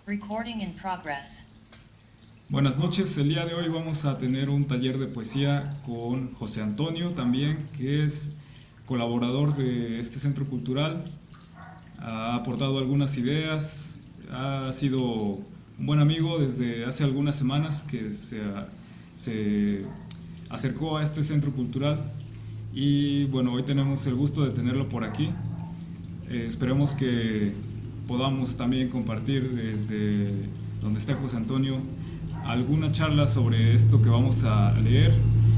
Recording in progress. Buenas noches, el día de hoy vamos a tener un taller de poesía con José Antonio también, que es colaborador de este centro cultural, ha aportado algunas ideas, ha sido un buen amigo desde hace algunas semanas que se acercó a este centro cultural y bueno, hoy tenemos el gusto de tenerlo por aquí. Esperemos que podamos también compartir desde donde está José Antonio alguna charla sobre esto que vamos a leer.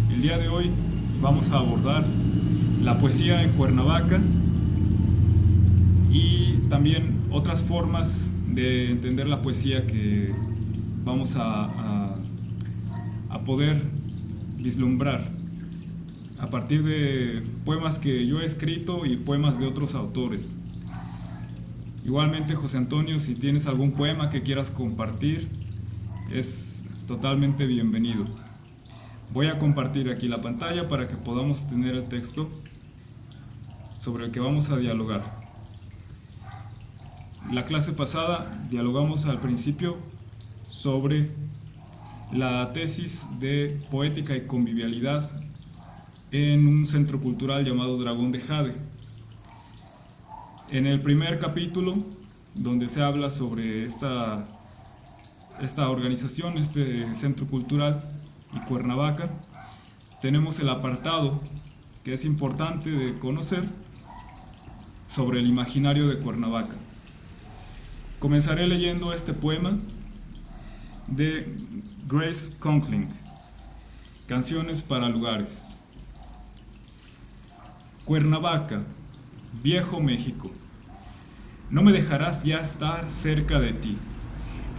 El día de hoy vamos a abordar la poesía en Cuernavaca y también otras formas de entender la poesía que vamos a poder vislumbrar a partir de poemas que yo he escrito y poemas de otros autores. Igualmente, José Antonio, si tienes algún poema que quieras compartir, es totalmente bienvenido. Voy a compartir aquí la pantalla para que podamos tener el texto sobre el que vamos a dialogar. La clase pasada dialogamos al principio sobre la tesis de poética y convivialidad en un centro cultural llamado Dragón de Jade. En el primer capítulo, donde se habla sobre esta organización, este centro cultural y Cuernavaca, tenemos el apartado que es importante de conocer sobre el imaginario de Cuernavaca. Comenzaré leyendo este poema de Grace Conkling, Canciones para lugares. Cuernavaca, viejo México, no me dejarás ya estar cerca de ti,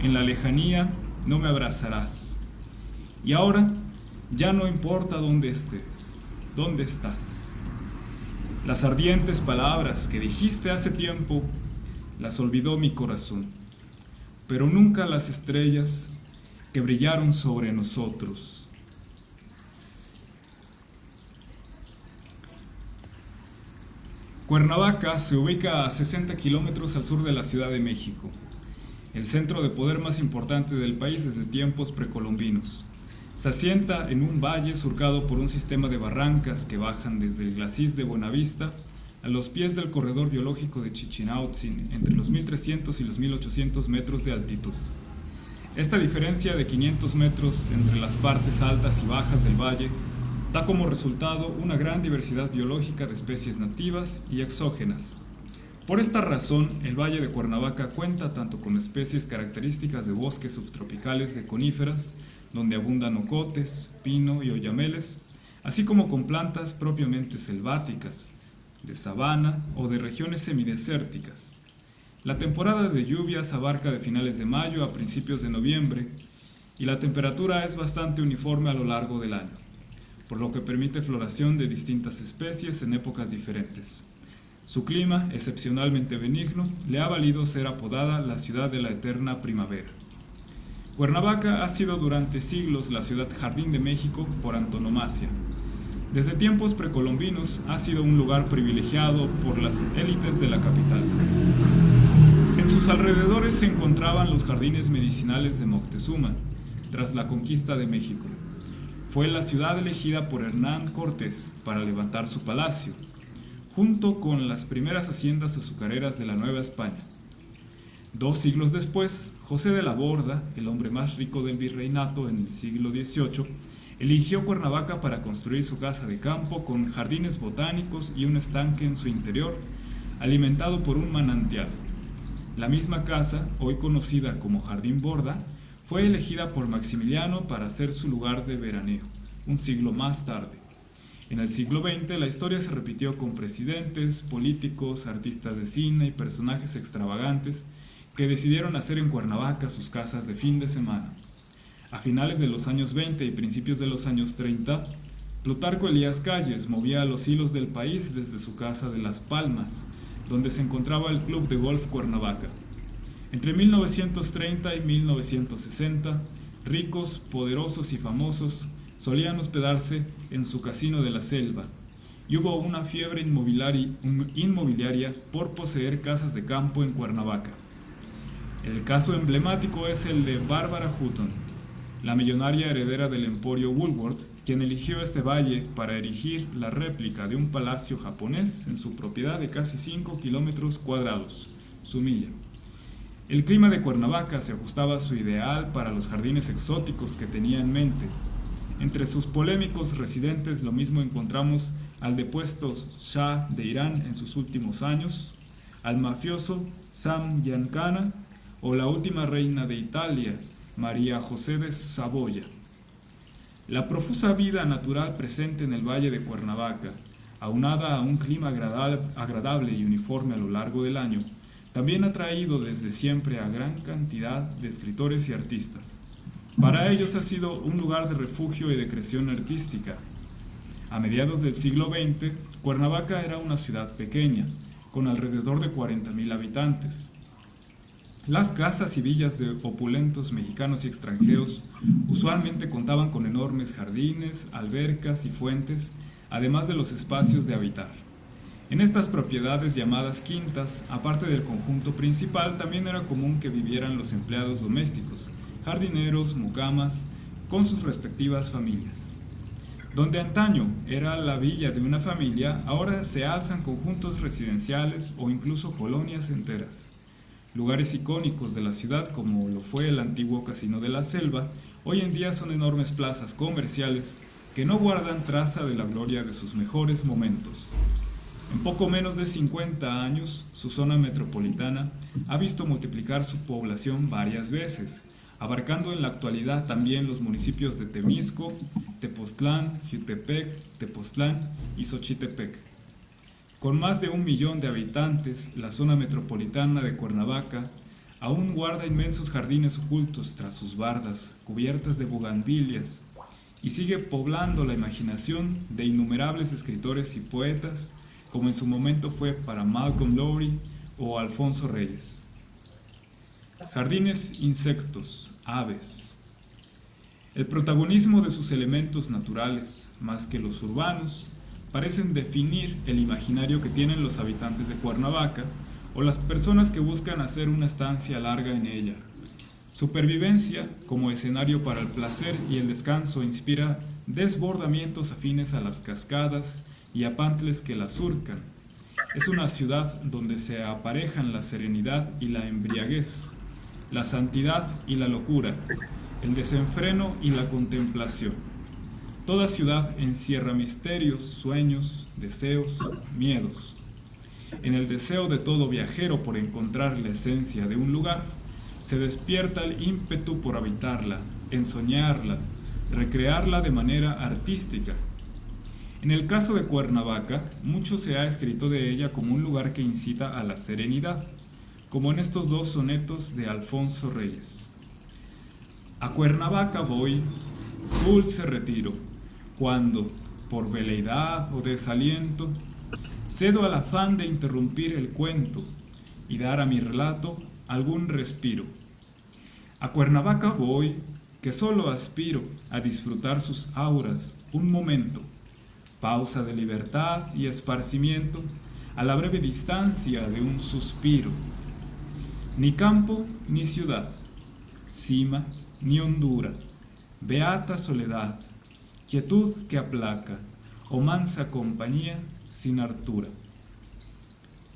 en la lejanía no me abrazarás. Y ahora ya no importa dónde estés, dónde estás. Las ardientes palabras que dijiste hace tiempo las olvidó mi corazón, pero nunca las estrellas que brillaron sobre nosotros. Cuernavaca se ubica a 60 kilómetros al sur de la Ciudad de México, el centro de poder más importante del país desde tiempos precolombinos. Se asienta en un valle surcado por un sistema de barrancas que bajan desde el glacis de Buenavista a los pies del corredor biológico de Chichinautzin, entre los 1300 y los 1800 metros de altitud. Esta diferencia de 500 metros entre las partes altas y bajas del valle da como resultado una gran diversidad biológica de especies nativas y exógenas. Por esta razón, el Valle de Cuernavaca cuenta tanto con especies características de bosques subtropicales de coníferas, donde abundan ocotes, pino y oyameles, así como con plantas propiamente selváticas, de sabana o de regiones semidesérticas. La temporada de lluvias abarca de finales de mayo a principios de noviembre, y la temperatura es bastante uniforme a lo largo del año, por lo que permite floración de distintas especies en épocas diferentes. Su clima, excepcionalmente benigno, le ha valido ser apodada la ciudad de la eterna primavera. Cuernavaca ha sido durante siglos la ciudad jardín de México por antonomasia. Desde tiempos precolombinos ha sido un lugar privilegiado por las élites de la capital. En sus alrededores se encontraban los jardines medicinales de Moctezuma, tras la conquista de México. Fue la ciudad elegida por Hernán Cortés para levantar su palacio, junto con las primeras haciendas azucareras de la Nueva España. 2 siglos después, José de la Borda, el hombre más rico del virreinato en el siglo XVIII, eligió Cuernavaca para construir su casa de campo con jardines botánicos y un estanque en su interior, alimentado por un manantial. La misma casa, hoy conocida como Jardín Borda, fue elegida por Maximiliano para ser su lugar de veraneo, un siglo más tarde. En el siglo XX, la historia se repitió con presidentes, políticos, artistas de cine y personajes extravagantes que decidieron hacer en Cuernavaca sus casas de fin de semana. A finales de los años 20 y principios de los años 30, Plutarco Elías Calles movía los hilos del país desde su casa de Las Palmas, donde se encontraba el Club de Golf Cuernavaca. Entre 1930 y 1960, ricos, poderosos y famosos solían hospedarse en su casino de la Selva, y hubo una fiebre inmobiliaria por poseer casas de campo en Cuernavaca. El caso emblemático es el de Barbara Hutton, la millonaria heredera del emporio Woolworth, quien eligió este valle para erigir la réplica de un palacio japonés en su propiedad de casi 5 kilómetros cuadrados, su milla. El clima de Cuernavaca se ajustaba a su ideal para los jardines exóticos que tenía en mente. Entre sus polémicos residentes lo mismo encontramos al depuesto Shah de Irán en sus últimos años, al mafioso Sam Giancana o la última reina de Italia, María José de Saboya. La profusa vida natural presente en el valle de Cuernavaca, aunada a un clima agradable y uniforme a lo largo del año, también ha traído desde siempre a gran cantidad de escritores y artistas. Para ellos ha sido un lugar de refugio y de creación artística. A mediados del siglo XX, Cuernavaca era una ciudad pequeña, con alrededor de 40,000 habitantes. Las casas y villas de opulentos mexicanos y extranjeros usualmente contaban con enormes jardines, albercas y fuentes, además de los espacios de habitar. En estas propiedades llamadas quintas, aparte del conjunto principal, también era común que vivieran los empleados domésticos, jardineros, mucamas, con sus respectivas familias. Donde antaño era la villa de una familia, ahora se alzan conjuntos residenciales o incluso colonias enteras. Lugares icónicos de la ciudad, como lo fue el antiguo Casino de la Selva, hoy en día son enormes plazas comerciales que no guardan traza de la gloria de sus mejores momentos. En poco menos de 50 años, su zona metropolitana ha visto multiplicar su población varias veces, abarcando en la actualidad también los municipios de Temisco, Tepoztlán, Jutepec, Tepoztlán y Xochitepec. Con más de 1 millón de habitantes, la zona metropolitana de Cuernavaca aún guarda inmensos jardines ocultos tras sus bardas, cubiertas de bugambilias, y sigue poblando la imaginación de innumerables escritores y poetas, como en su momento fue para Malcolm Lowry o Alfonso Reyes. Jardines, insectos, aves. El protagonismo de sus elementos naturales, más que los urbanos, parecen definir el imaginario que tienen los habitantes de Cuernavaca o las personas que buscan hacer una estancia larga en ella. Supervivencia como escenario para el placer y el descanso inspira desbordamientos afines a las cascadas y a pantles que la surcan. Es una ciudad donde se aparejan la serenidad y la embriaguez, la santidad y la locura, el desenfreno y la contemplación. Toda ciudad encierra misterios, sueños, deseos, miedos. En el deseo de todo viajero por encontrar la esencia de un lugar, se despierta el ímpetu por habitarla, ensoñarla, recrearla de manera artística. En el caso de Cuernavaca, mucho se ha escrito de ella como un lugar que incita a la serenidad, como en estos 2 sonetos de Alfonso Reyes. A Cuernavaca voy, dulce retiro, cuando, por veleidad o desaliento, cedo al afán de interrumpir el cuento y dar a mi relato algún respiro. A Cuernavaca voy, que solo aspiro a disfrutar sus auras un momento, pausa de libertad y esparcimiento a la breve distancia de un suspiro. Ni campo ni ciudad, cima ni hondura, beata soledad, quietud que aplaca, o mansa compañía sin hartura.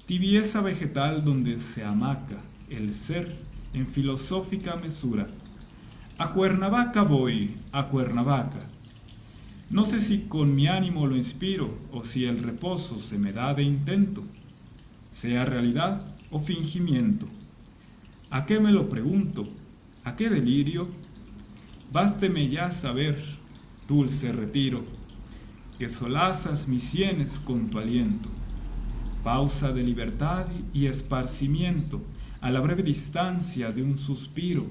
Tibieza vegetal donde se amaca el ser en filosófica mesura. A Cuernavaca voy, a Cuernavaca. No sé si con mi ánimo lo inspiro o si el reposo se me da de intento, sea realidad o fingimiento. ¿A qué me lo pregunto? ¿A qué delirio? Básteme ya saber, dulce retiro, que solazas mis sienes con tu aliento. Pausa de libertad y esparcimiento a la breve distancia de un suspiro.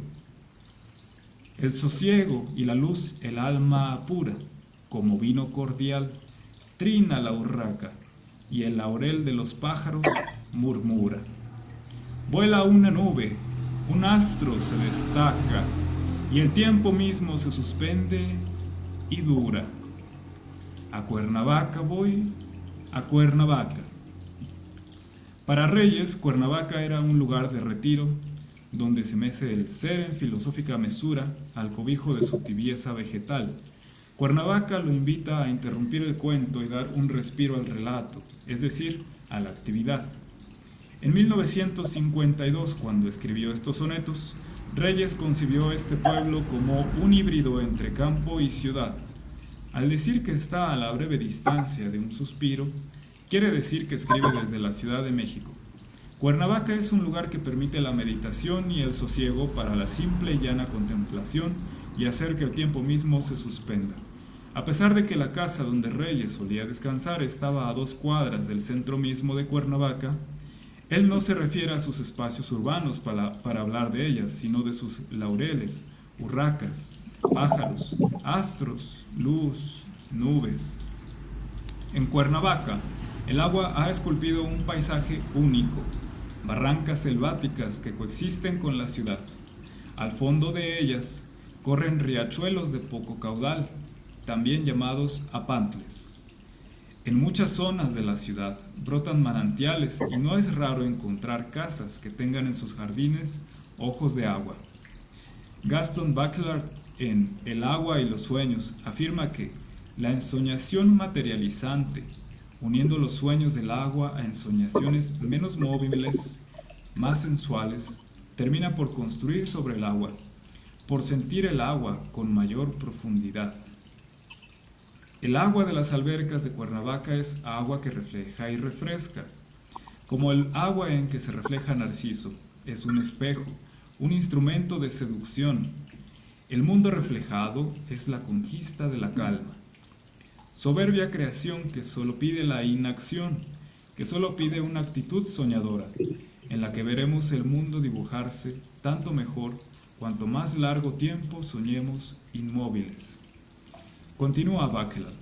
El sosiego y la luz el alma apura, como vino cordial, trina la urraca, y el laurel de los pájaros murmura. Vuela una nube, un astro se destaca, y el tiempo mismo se suspende y dura. A Cuernavaca voy, a Cuernavaca. Para Reyes, Cuernavaca era un lugar de retiro, donde se mece el ser en filosófica mesura al cobijo de su tibieza vegetal. Cuernavaca lo invita a interrumpir el cuento y dar un respiro al relato, es decir, a la actividad. En 1952, cuando escribió estos sonetos, Reyes concibió este pueblo como un híbrido entre campo y ciudad. Al decir que está a la breve distancia de un suspiro, quiere decir que escribe desde la Ciudad de México. Cuernavaca es un lugar que permite la meditación y el sosiego para la simple y llana contemplación y hacer que el tiempo mismo se suspenda. A pesar de que la casa donde Reyes solía descansar estaba a 2 cuadras del centro mismo de Cuernavaca, él no se refiere a sus espacios urbanos para hablar de ellas, sino de sus laureles, urracas, pájaros, astros, luz, nubes. En Cuernavaca, el agua ha esculpido un paisaje único, barrancas selváticas que coexisten con la ciudad. Al fondo de ellas corren riachuelos de poco caudal, también llamados apantles. En muchas zonas de la ciudad brotan manantiales y no es raro encontrar casas que tengan en sus jardines ojos de agua. Gaston Bachelard, en El agua y los sueños, afirma que la ensoñación materializante, uniendo los sueños del agua a ensoñaciones menos móviles, más sensuales, termina por construir sobre el agua, por sentir el agua con mayor profundidad. El agua de las albercas de Cuernavaca es agua que refleja y refresca, como el agua en que se refleja Narciso. Es un espejo, un instrumento de seducción. El mundo reflejado es la conquista de la calma. Soberbia creación que solo pide la inacción, que solo pide una actitud soñadora, en la que veremos el mundo dibujarse tanto mejor cuanto más largo tiempo soñemos inmóviles. Continúa Bachelard.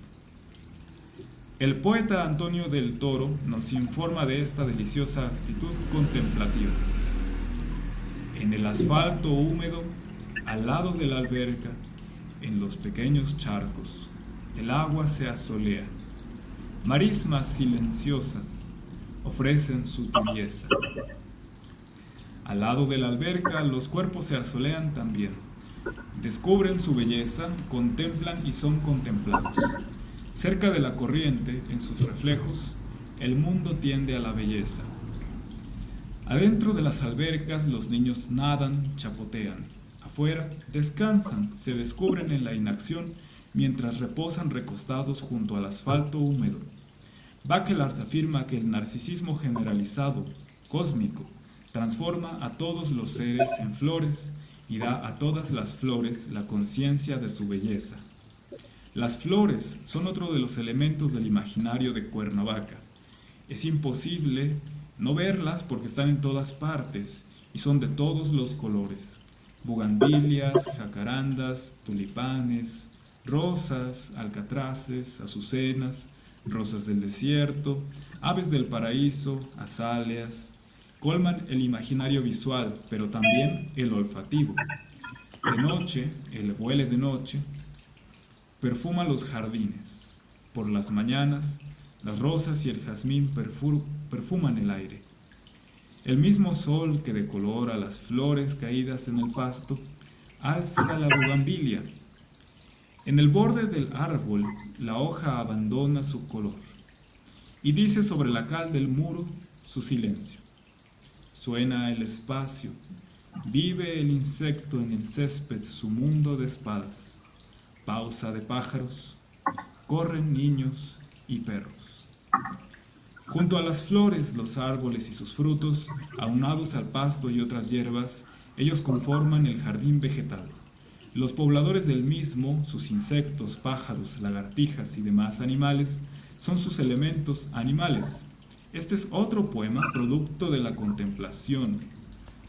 El poeta Antonio del Toro nos informa de esta deliciosa actitud contemplativa. En el asfalto húmedo, al lado de la alberca, en los pequeños charcos, el agua se asolea. Marismas silenciosas ofrecen su tibieza. Al lado de la alberca, los cuerpos se asolean también. Descubren su belleza, contemplan y son contemplados. Cerca de la corriente, en sus reflejos, el mundo tiende a la belleza. Adentro de las albercas los niños nadan, chapotean. Afuera, descansan, se descubren en la inacción mientras reposan recostados junto al asfalto húmedo. Bachelard afirma que el narcisismo generalizado, cósmico, transforma a todos los seres en flores y da a todas las flores la conciencia de su belleza. Las flores son otro de los elementos del imaginario de Cuernavaca. Es imposible no verlas porque están en todas partes y son de todos los colores. Bugambilias, jacarandas, tulipanes, rosas, alcatraces, azucenas, rosas del desierto, aves del paraíso, azaleas, colman el imaginario visual, pero también el olfativo. De noche, el huele de noche, perfuma los jardines. Por las mañanas, las rosas y el jazmín perfuman el aire. El mismo sol que decolora las flores caídas en el pasto, alza la bugambilia. En el borde del árbol, la hoja abandona su color y dice sobre la cal del muro su silencio. Suena el espacio, vive el insecto en el césped su mundo de espadas. Pausa de pájaros, corren niños y perros. Junto a las flores, los árboles y sus frutos, aunados al pasto y otras hierbas, ellos conforman el jardín vegetal. Los pobladores del mismo, sus insectos, pájaros, lagartijas y demás animales, son sus elementos animales. Este es otro poema producto de la contemplación.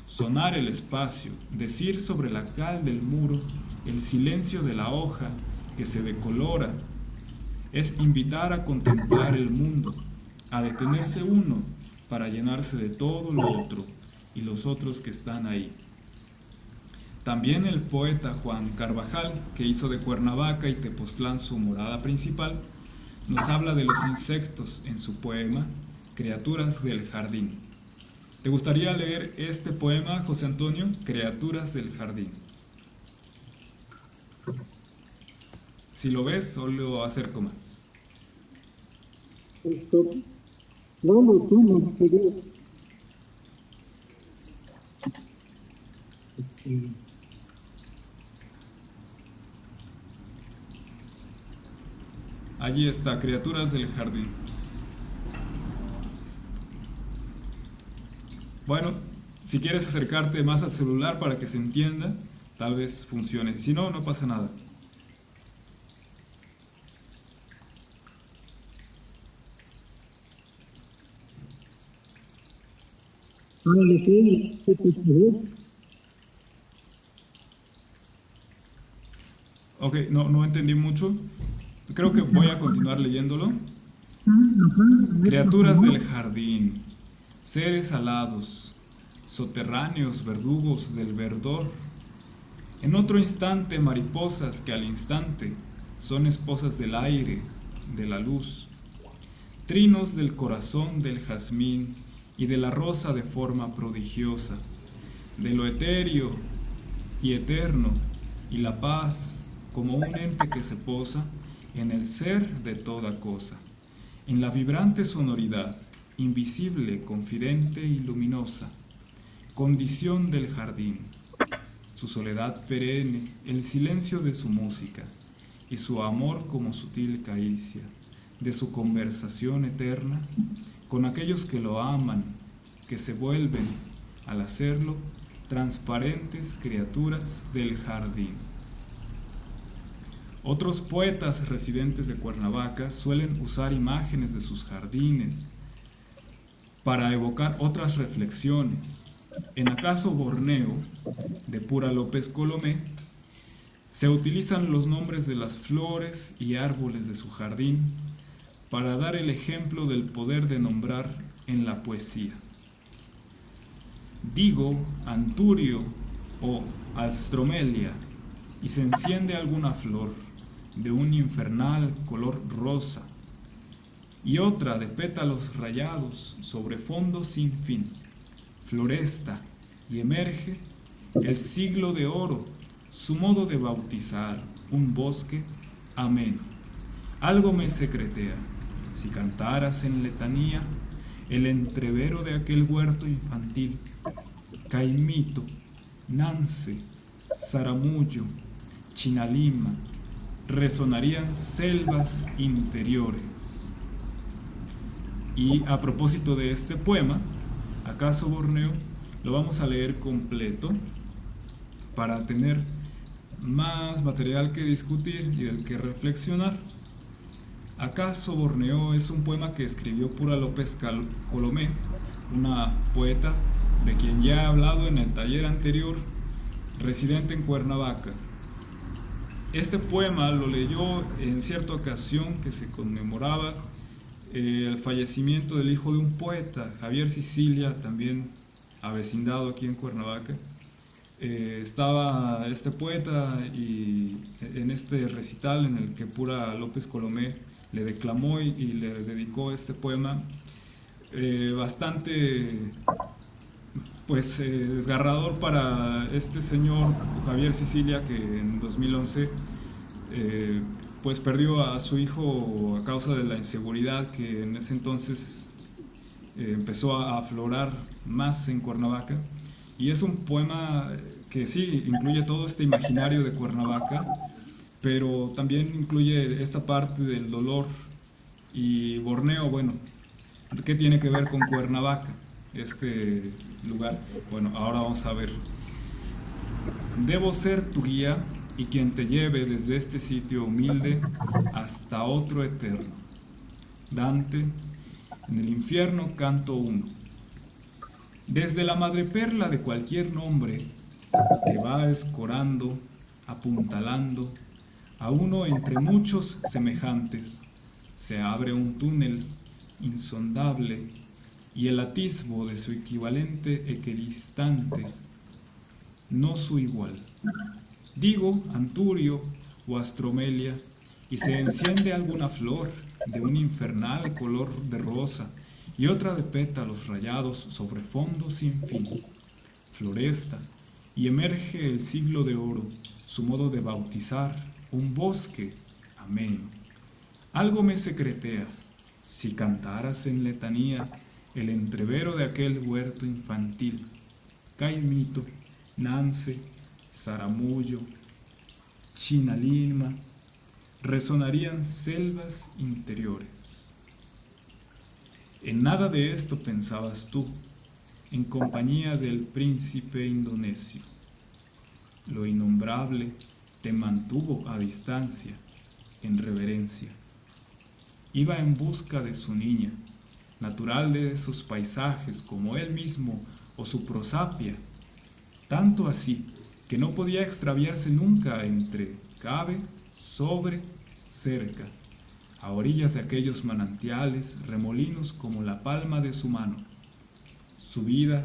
Sonar el espacio, decir sobre la cal del muro, el silencio de la hoja que se decolora, es invitar a contemplar el mundo, a detenerse uno para llenarse de todo lo otro y los otros que están ahí. También el poeta Juan Carvajal, que hizo de Cuernavaca y Tepoztlán su morada principal, nos habla de los insectos en su poema Criaturas del Jardín. ¿Te gustaría leer este poema, José Antonio? Criaturas del jardín. Si lo ves, solo acerco más. Esto, vamos, tú, no sé yo. Allí está, Criaturas del jardín. Bueno, si quieres acercarte más al celular para que se entienda, tal vez funcione. Si no, no pasa nada. Ah, lo que ¿qué te parece? Ok, no entendí mucho. Creo que voy a continuar leyéndolo. Criaturas del jardín, seres alados, soterráneos verdugos del verdor. En otro instante mariposas que al instante son esposas del aire, de la luz. Trinos del corazón del jazmín y de la rosa de forma prodigiosa, de lo etéreo y eterno y la paz como un ente que se posa en el ser de toda cosa, en la vibrante sonoridad, invisible, confidente y luminosa, condición del jardín, su soledad perenne, el silencio de su música y su amor como sutil caricia, de su conversación eterna con aquellos que lo aman, que se vuelven, al hacerlo, transparentes criaturas del jardín. Otros poetas residentes de Cuernavaca suelen usar imágenes de sus jardines para evocar otras reflexiones. En Acaso Borneo, de Pura López Colomé, se utilizan los nombres de las flores y árboles de su jardín para dar el ejemplo del poder de nombrar en la poesía. Digo anturio o astromelia y se enciende alguna flor de un infernal color rosa y otra de pétalos rayados sobre fondo sin fin. Floresta y emerge el siglo de oro, su modo de bautizar un bosque ameno. Algo me secretea, si cantaras en letanía el entrevero de aquel huerto infantil, Caimito, Nance, Zaramullo, Chinalima, resonarían selvas interiores. Y a propósito de este poema, Acaso Borneo, lo vamos a leer completo para tener más material que discutir y del que reflexionar. Acaso Borneo es un poema que escribió Pura López Colomé, una poeta de quien ya he hablado en el taller anterior, residente en Cuernavaca. Este poema lo leyó en cierta ocasión que se conmemoraba el fallecimiento del hijo de un poeta, Javier Sicilia, también avecindado aquí en Cuernavaca. Estaba este poeta y en este recital en el que Pura López Colomé le declamó y le dedicó este poema bastante pues desgarrador para este señor Javier Sicilia, que en 2011 pues perdió a su hijo a causa de la inseguridad que en ese entonces empezó a aflorar más en Cuernavaca. Y es un poema que sí incluye todo este imaginario de Cuernavaca, pero también incluye esta parte del dolor. Y Borneo, bueno, ¿qué tiene que ver con Cuernavaca? Este lugar. Bueno, ahora vamos a ver. Debo ser tu guía y quien te lleve desde este sitio humilde hasta otro eterno. Dante, en el infierno, canto 1. Desde la madreperla de cualquier nombre que va escorando, apuntalando a uno entre muchos semejantes, se abre un túnel insondable y el atisbo de su equivalente equidistante, no su igual. Digo anturio o astromelia y se enciende alguna flor de un infernal color de rosa y otra de pétalos rayados sobre fondo sin fin. Floresta, y emerge el siglo de oro, su modo de bautizar, un bosque ameno. Algo me secretea, si cantaras en letanía el entrevero de aquel huerto infantil. Caimito, Nance, Zaramullo, Chinalima, resonarían selvas interiores. En nada de esto pensabas tú, en compañía del príncipe indonesio. Lo innombrable te mantuvo a distancia, en reverencia. Iba en busca de su niña, natural de esos paisajes como él mismo o su prosapia, tanto así que no podía extraviarse nunca entre, cabe, sobre, cerca, a orillas de aquellos manantiales remolinos como la palma de su mano. Su vida,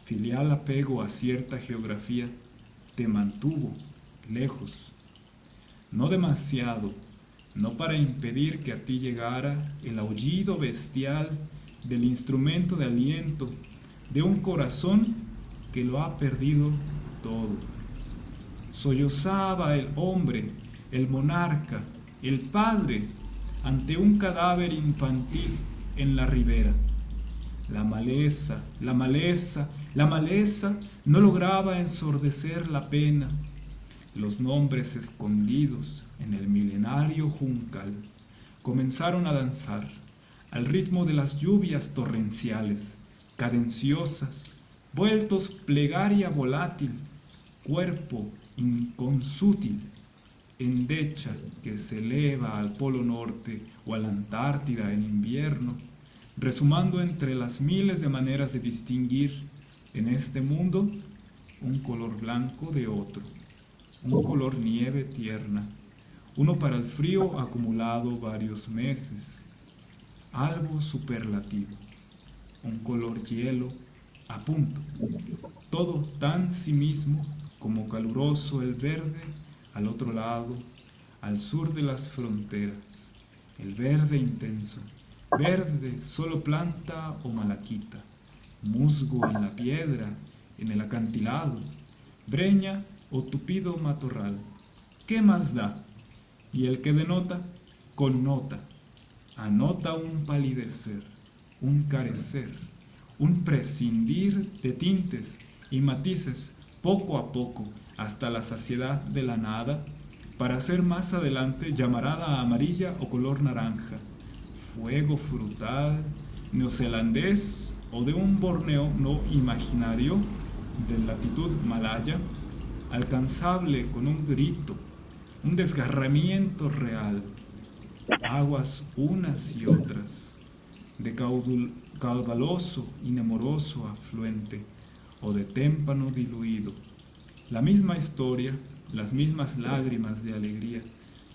filial apego a cierta geografía, te mantuvo lejos, no demasiado, no para impedir que a ti llegara el aullido bestial del instrumento de aliento de un corazón que lo ha perdido todo. Sollozaba el hombre, el monarca, el padre, ante un cadáver infantil en la ribera. La maleza, la maleza, la maleza no lograba ensordecer la pena. Los nombres escondidos en el milenario juncal comenzaron a danzar al ritmo de las lluvias torrenciales, cadenciosas, vueltos plegaria volátil, cuerpo inconsútil, endecha que se eleva al Polo Norte o a la Antártida en invierno, resumando entre las miles de maneras de distinguir en este mundo un color blanco de otro, un color nieve tierna, uno para el frío acumulado varios meses, algo superlativo, un color hielo a punto, todo tan sí mismo como caluroso el verde al otro lado, al sur de las fronteras, el verde intenso, verde solo planta o malaquita, musgo en la piedra, en el acantilado, breña o tupido matorral. ¿Qué más da? Y el que denota, connota, anota un palidecer, un carecer, un prescindir de tintes y matices poco a poco hasta la saciedad de la nada, para ser más adelante llamarada amarilla o color naranja, fuego frutal, neozelandés o de un Borneo no imaginario de latitud malaya, alcanzable con un grito, un desgarramiento real, aguas unas y otras, de caudaloso y nemoroso afluente o de témpano diluido, la misma historia, las mismas lágrimas de alegría,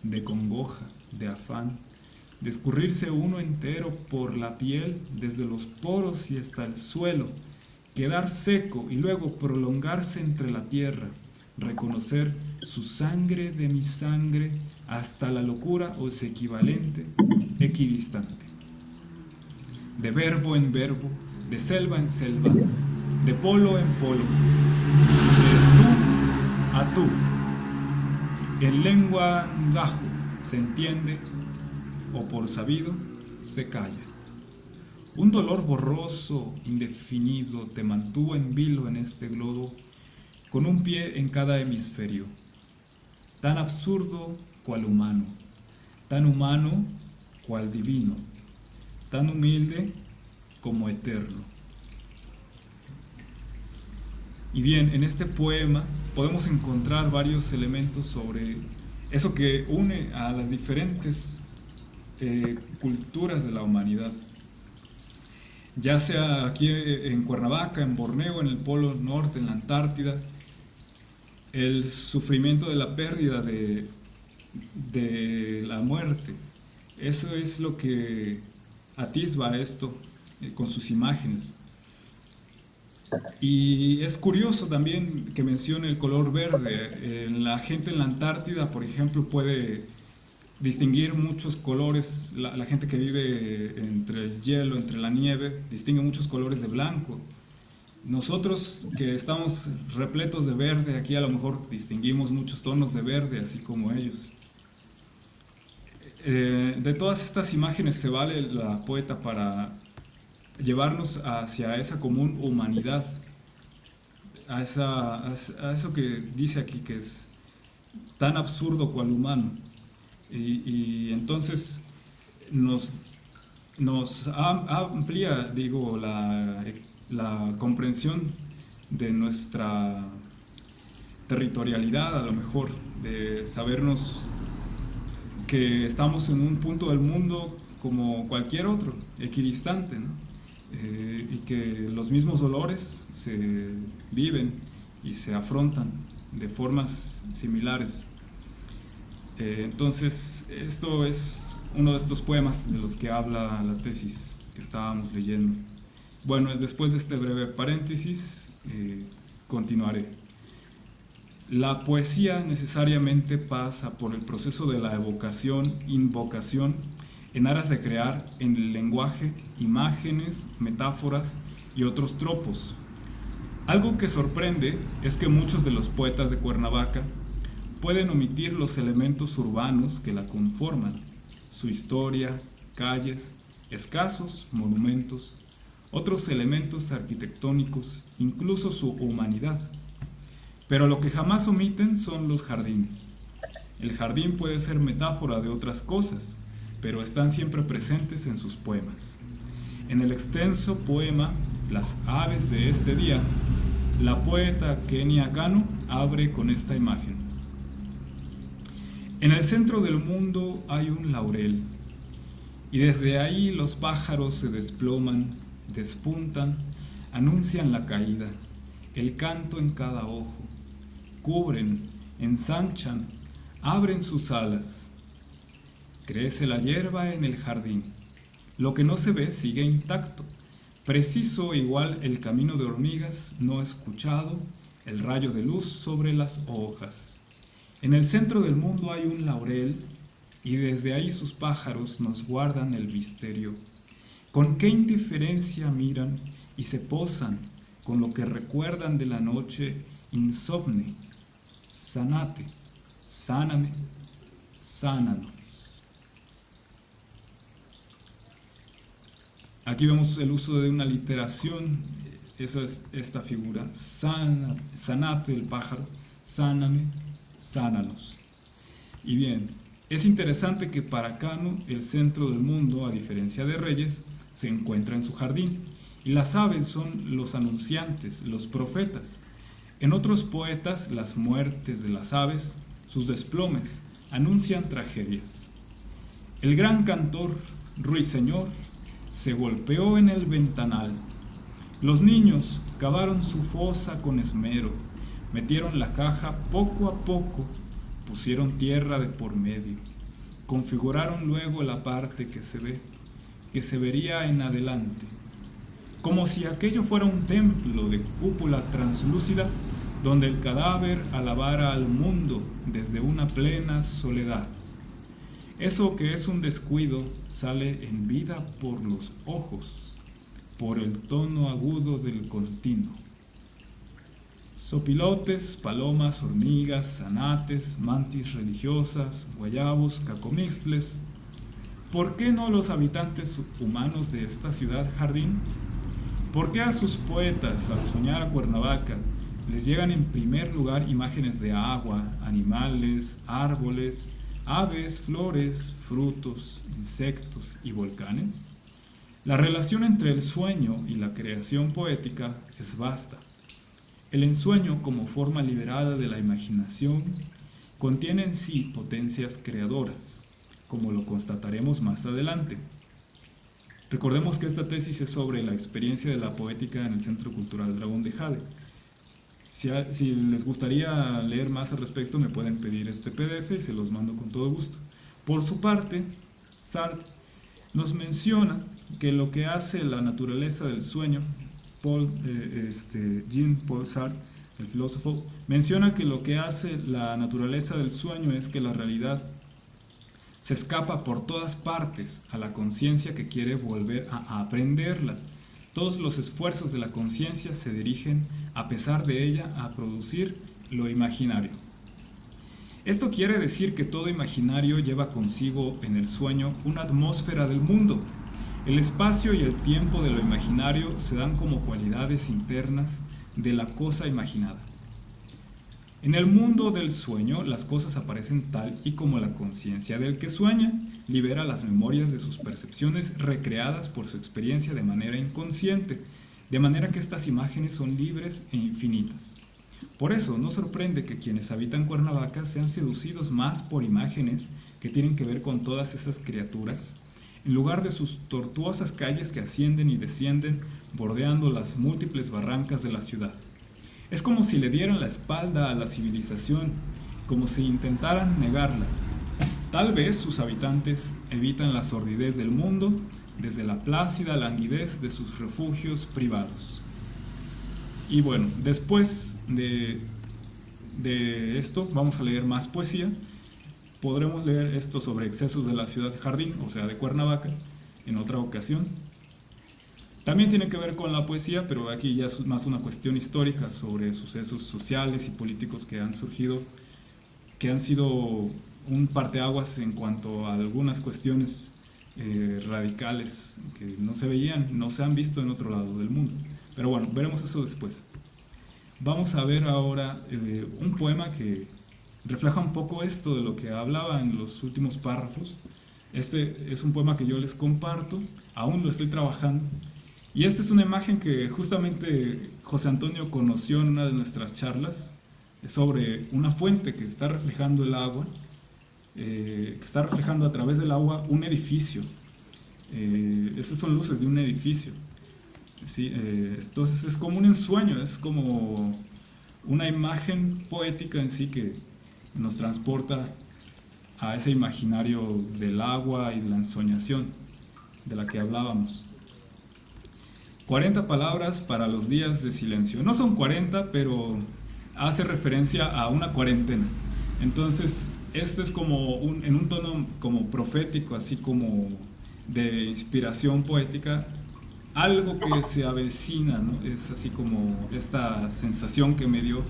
de congoja, de afán, de escurrirse uno entero por la piel desde los poros y hasta el suelo, quedar seco y luego prolongarse entre la tierra, reconocer su sangre de mi sangre hasta la locura o su equivalente equidistante. De verbo en verbo, de selva en selva, de polo en polo, de tú a tú. En lengua ngajo se entiende o por sabido se calla. Un dolor borroso, indefinido, te mantuvo en vilo en este globo, con un pie en cada hemisferio, tan absurdo cual humano, tan humano cual divino, tan humilde como eterno. Y bien, en este poema podemos encontrar varios elementos sobre eso que une a las diferentes culturas de la humanidad. Ya sea aquí en Cuernavaca, en Borneo, en el Polo Norte, en la Antártida, el sufrimiento de la pérdida de la muerte. Eso es lo que atisba esto con sus imágenes. Y es curioso también que mencione el color verde. La gente en la Antártida, por ejemplo, puede distinguir muchos colores. La gente que vive entre el hielo, entre la nieve, distingue muchos colores de blanco. Nosotros que estamos repletos de verde, aquí a lo mejor distinguimos muchos tonos de verde, así como ellos. De todas estas imágenes se vale la poeta para llevarnos hacia esa común humanidad, a eso que dice aquí, que es tan absurdo cual humano. Y entonces nos, amplía, digo, la comprensión de nuestra territorialidad, a lo mejor, de sabernos que estamos en un punto del mundo como cualquier otro, equidistante, ¿no? Y que los mismos dolores se viven y se afrontan de formas similares. Entonces, esto es uno de estos poemas de los que habla la tesis que estábamos leyendo. Bueno, después de este breve paréntesis, continuaré. La poesía necesariamente pasa por el proceso de la evocación, invocación, en aras de crear en el lenguaje imágenes, metáforas y otros tropos. Algo que sorprende es que muchos de los poetas de Cuernavaca pueden omitir los elementos urbanos que la conforman, su historia, calles, escasos monumentos, otros elementos arquitectónicos, incluso su humanidad. Pero lo que jamás omiten son los jardines. El jardín puede ser metáfora de otras cosas, pero están siempre presentes en sus poemas. En el extenso poema Las aves de este día, la poeta Kenia Kanu abre con esta imagen. En el centro del mundo hay un laurel, y desde ahí los pájaros se desploman, despuntan, anuncian la caída, el canto en cada ojo, cubren, ensanchan, abren sus alas. Crece la hierba en el jardín, lo que no se ve sigue intacto, preciso igual el camino de hormigas no escuchado, el rayo de luz sobre las hojas. En el centro del mundo hay un laurel, y desde ahí sus pájaros nos guardan el misterio. Con qué indiferencia miran y se posan con lo que recuerdan de la noche insomne. Sanate, sáname, sánanos. Aquí vemos el uso de una literación, esa es esta figura. Sanate el pájaro, sáname, sánanos. Y bien, es interesante que para Kanu el centro del mundo, a diferencia de Reyes, se encuentra en su jardín, y las aves son los anunciantes, los profetas. En otros poetas, las muertes de las aves, sus desplomes, anuncian tragedias. El gran cantor, ruiseñor, se golpeó en el ventanal. Los niños cavaron su fosa con esmero, metieron la caja poco a poco, pusieron tierra de por medio, configuraron luego la parte que se ve, que se vería en adelante, como si aquello fuera un templo de cúpula translúcida donde el cadáver alabara al mundo desde una plena soledad. Eso que es un descuido sale en vida por los ojos, por el tono agudo del continuo. Sopilotes, palomas, hormigas, zanates, mantis religiosas, guayabos, cacomixles. ¿Por qué no los habitantes humanos de esta ciudad jardín? ¿Por qué a sus poetas, al soñar a Cuernavaca, les llegan en primer lugar imágenes de agua, animales, árboles, aves, flores, frutos, insectos y volcanes? La relación entre el sueño y la creación poética es vasta. El ensueño, como forma liberada de la imaginación, contiene en sí potencias creadoras, como lo constataremos más adelante. Recordemos que esta tesis es sobre la experiencia de la poética en el Centro Cultural Dragón de Jade. Si les gustaría leer más al respecto, me pueden pedir este PDF y se los mando con todo gusto. Por su parte, Sartre nos menciona que lo que hace la naturaleza del sueño, Jean-Paul Sartre, el filósofo, menciona que lo que hace la naturaleza del sueño es que la realidad Se escapa por todas partes a la conciencia que quiere volver a aprenderla. Todos los esfuerzos de la conciencia se dirigen, a pesar de ella, a producir lo imaginario. Esto quiere decir que todo imaginario lleva consigo en el sueño una atmósfera del mundo. El espacio y el tiempo de lo imaginario se dan como cualidades internas de la cosa imaginada. En el mundo del sueño, las cosas aparecen tal y como la conciencia del que sueña libera las memorias de sus percepciones recreadas por su experiencia de manera inconsciente, de manera que estas imágenes son libres e infinitas. Por eso, no sorprende que quienes habitan Cuernavaca sean seducidos más por imágenes que tienen que ver con todas esas criaturas, en lugar de sus tortuosas calles que ascienden y descienden bordeando las múltiples barrancas de la ciudad. Es como si le dieran la espalda a la civilización, como si intentaran negarla. Tal vez sus habitantes evitan la sordidez del mundo desde la plácida languidez de sus refugios privados. Y bueno, después de esto vamos a leer más poesía. Podremos leer esto sobre excesos de la ciudad jardín, o sea, de Cuernavaca, en otra ocasión. También tiene que ver con la poesía, pero aquí ya es más una cuestión histórica sobre sucesos sociales y políticos que han surgido, que han sido un parteaguas en cuanto a algunas cuestiones radicales que no se veían, no se han visto en otro lado del mundo. Pero bueno, veremos eso después. Vamos a ver ahora un poema que refleja un poco esto de lo que hablaba en los últimos párrafos. Este es un poema que yo les comparto, aún lo estoy trabajando. Y esta es una imagen que justamente José Antonio conoció en una de nuestras charlas sobre una fuente que está reflejando el agua, que está reflejando a través del agua un edificio. Estas son luces de un edificio. Sí, entonces es como un ensueño, es como una imagen poética en sí que nos transporta a ese imaginario del agua y la ensoñación de la que hablábamos. 40 palabras para los días de silencio. No son 40, pero hace referencia a una cuarentena. Entonces, este es como en un tono como profético, así como de inspiración poética, algo que se avecina, ¿no? Es así como esta sensación que me dio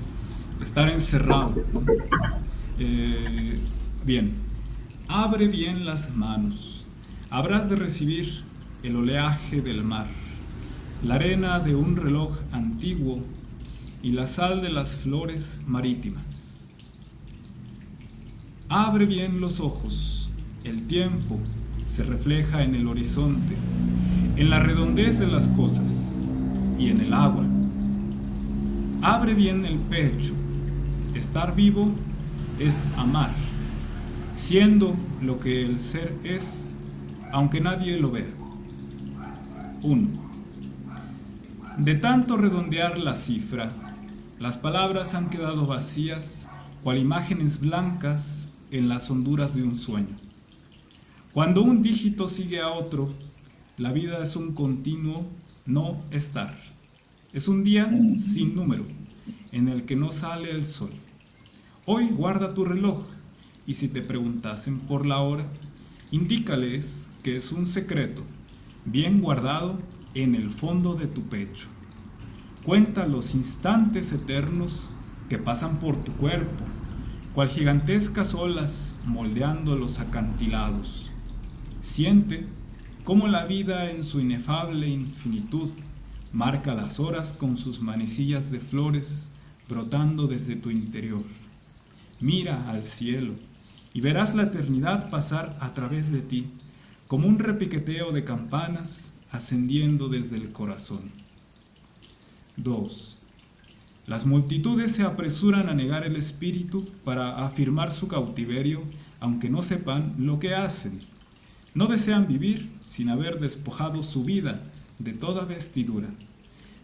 estar encerrado, ¿no? Bien, abre bien las manos, habrás de recibir el oleaje del mar, la arena de un reloj antiguo y la sal de las flores marítimas. Abre bien los ojos, el tiempo se refleja en el horizonte, en la redondez de las cosas y en el agua. Abre bien el pecho, estar vivo es amar, siendo lo que el ser es, aunque nadie lo vea. 1. De tanto redondear la cifra, las palabras han quedado vacías, cual imágenes blancas en las honduras de un sueño. Cuando un dígito sigue a otro, la vida es un continuo no estar. Es un día sin número, en el que no sale el sol. Hoy guarda tu reloj, y si te preguntasen por la hora, indícales que es un secreto, bien guardado en el fondo de tu pecho. Cuenta los instantes eternos que pasan por tu cuerpo, cual gigantescas olas moldeando los acantilados. Siente cómo la vida en su inefable infinitud marca las horas con sus manecillas de flores brotando desde tu interior. Mira al cielo y verás la eternidad pasar a través de ti, como un repiqueteo de campanas ascendiendo desde el corazón. 2. Las multitudes se apresuran a negar el espíritu para afirmar su cautiverio, aunque no sepan lo que hacen. No desean vivir sin haber despojado su vida de toda vestidura.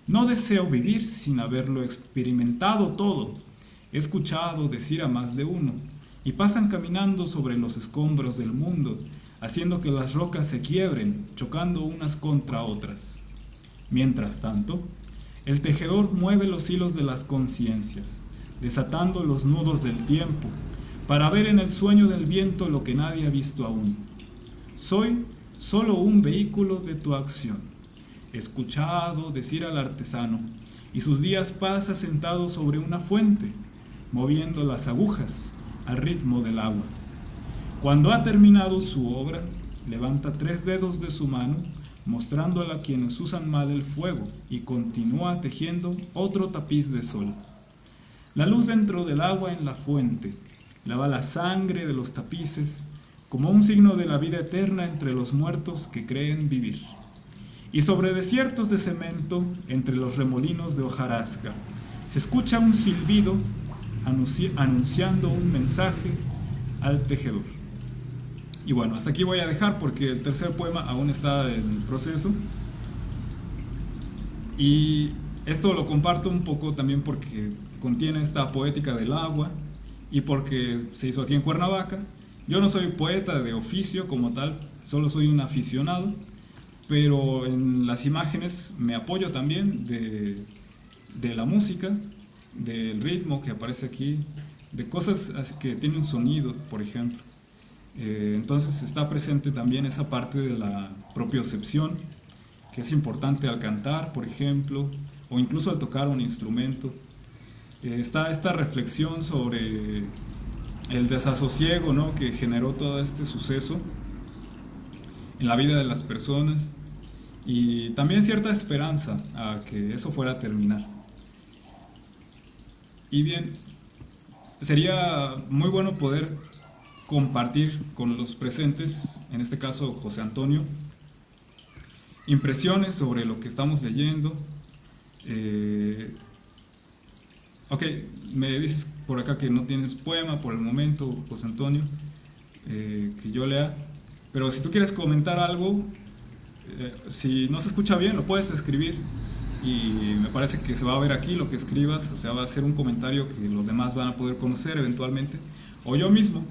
No deseo vivir sin haberlo experimentado todo. He escuchado decir a más de uno, y pasan caminando sobre los escombros del mundo, haciendo que las rocas se quiebren, chocando unas contra otras. Mientras tanto, el tejedor mueve los hilos de las conciencias, desatando los nudos del tiempo, para ver en el sueño del viento lo que nadie ha visto aún. Soy solo un vehículo de tu acción. He escuchado decir al artesano, y sus días pasa sentado sobre una fuente, moviendo las agujas al ritmo del agua. Cuando ha terminado su obra, levanta 3 dedos de su mano, mostrándola a quienes usan mal el fuego, y continúa tejiendo otro tapiz de sol. La luz dentro del agua en la fuente lava la sangre de los tapices como un signo de la vida eterna entre los muertos que creen vivir. Y sobre desiertos de cemento, entre los remolinos de hojarasca, se escucha un silbido anunciando un mensaje al tejedor. Y bueno, hasta aquí voy a dejar porque el tercer poema aún está en proceso. Y esto lo comparto un poco también porque contiene esta poética del agua y porque se hizo aquí en Cuernavaca. Yo no soy poeta de oficio como tal, solo soy un aficionado, pero en las imágenes me apoyo también de la música, del ritmo que aparece aquí, de cosas que tienen sonido, por ejemplo. Entonces está presente también esa parte de la propiocepción, que es importante al cantar, por ejemplo, o incluso al tocar un instrumento. Está esta reflexión sobre el desasosiego, ¿no?, que generó todo este suceso en la vida de las personas, y también cierta esperanza a que eso fuera a terminar. Y bien, sería muy bueno poder compartir con los presentes, en este caso José Antonio, impresiones sobre lo que estamos leyendo. Ok, me dices por acá que no tienes poema por el momento, José Antonio, que yo lea, pero si tú quieres comentar algo, si no se escucha bien, lo puedes escribir y me parece que se va a ver aquí lo que escribas, o sea, va a ser un comentario que los demás van a poder conocer eventualmente, o yo mismo.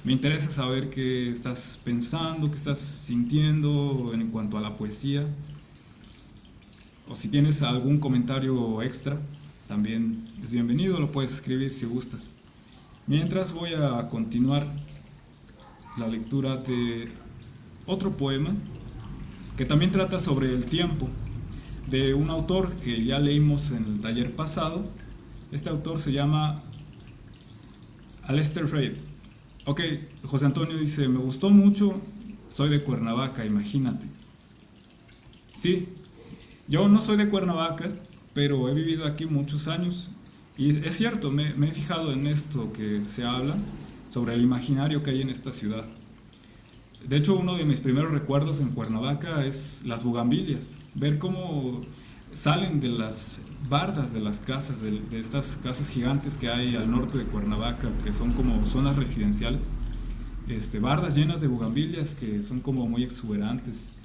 Me interesa saber qué estás pensando, qué estás sintiendo en cuanto a la poesía, o si tienes algún comentario extra, también es bienvenido, lo puedes escribir si gustas. Mientras voy a continuar la lectura de otro poema que también trata sobre el tiempo, de un autor que ya leímos en el taller pasado. Este autor se llama Aleister Crowley. Ok, José Antonio dice, me gustó mucho, soy de Cuernavaca, imagínate. Sí, yo no soy de Cuernavaca, pero he vivido aquí muchos años y es cierto, me he fijado en esto que se habla sobre el imaginario que hay en esta ciudad. De hecho, uno de mis primeros recuerdos en Cuernavaca es las bugambilias, ver cómo salen de las bardas de las casas, de estas casas gigantes que hay al norte de Cuernavaca, que son como zonas residenciales, bardas llenas de bugambilias que son como muy exuberantes.